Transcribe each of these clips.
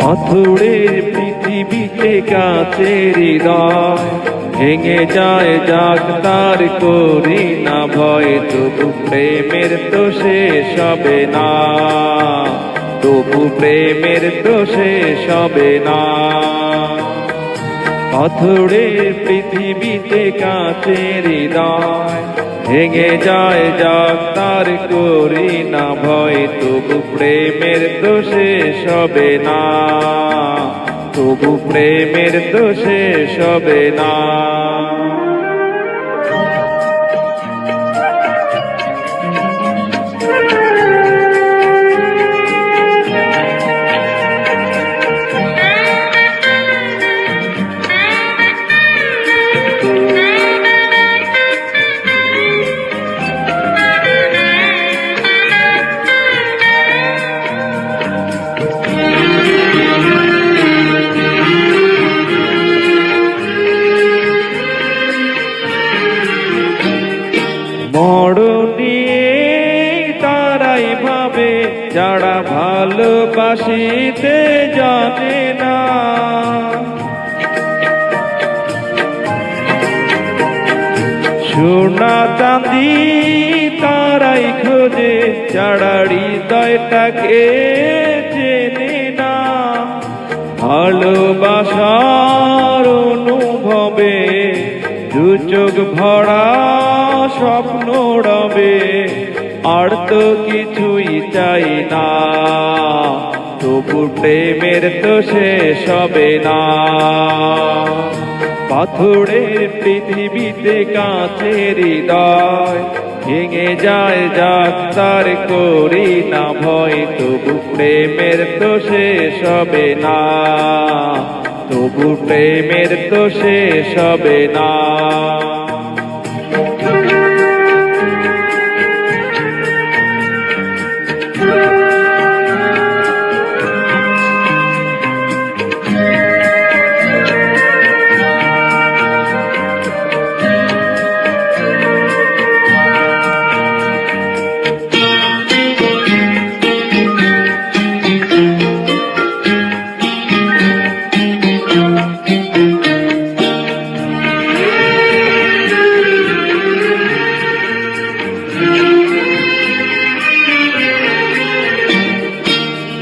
পাথরের পৃথিবীতে কাছের হৃদয় ভেঙে যায় যাক তার করি না ভয়, তবু প্রেমের তো শেষ হবে না, তবু প্রেমের তো শেষ হবে না। পাথরের পৃথিবীতে কাছের হৃদয় ভেঙে যায় যাক তার করি না ভয়, তবু প্রেমের তো শেষ হবে না, তবু প্রেমের তো শেষ হবে না। মরণিয়ে তারাই ভাবে যারা ভালোবাসিতে জানে না, সোনা চাঁদি তারাই খোঁজে যারা হৃদয়টাকে চেনে না। ভালোবাসার অনুভবে দু চোখ ভরা স্বপ্ন রবে, আর তো কিছুই চাই না, তবু প্রেমের তো শেষ হবে না। পাথরের পৃথিবীতে কাছের হৃদয় ভেঙে যায় যাক তার করি না ভয়, তবু প্রেমের তো শেষ হবে না, তবু প্রেমের তো শেষ হবে না।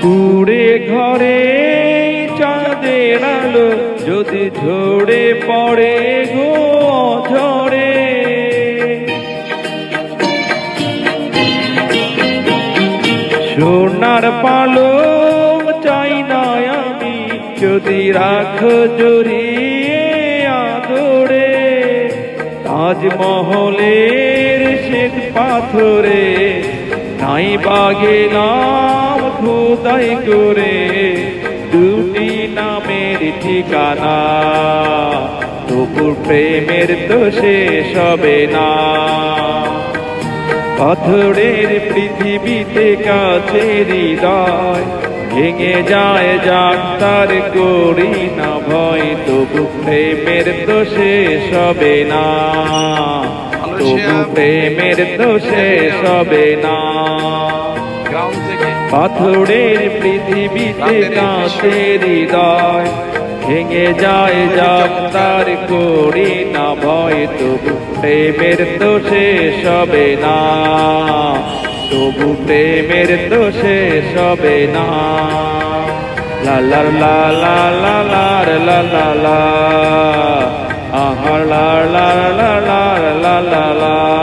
কুড়ে ঘরে চাঁদের আলো যদি ঝরে পড়ে গো ঝরে, সোনার পালক চাই না আমি যদি রাখো জড়িয়ে আদরে, তাজমহলের শ্বেত পাথরে নাই বাগে নাম খোদাই করে, দুটি নামের ঠিকানা, তবু প্রেমের তো শেষ হবে না। পাথরের পৃথিবীতে কাছের হৃদয় ভেঙে যায় যাক তার করি না ভয়, তবু প্রেমের তো শেষ হবে না, তবু প্রেমের তো শেষ হবে না। পাথরের পৃথিবীতে কাছের হৃদয় ভেঙে যায় যাক তার করি না ভয়, তবু প্রেমের তো শেষ হবে না, তবু প্রেমের তো শেষ হবে না। লা লা লা লা লা লা লা লা, আহা লা লা লা লা লা লা লা।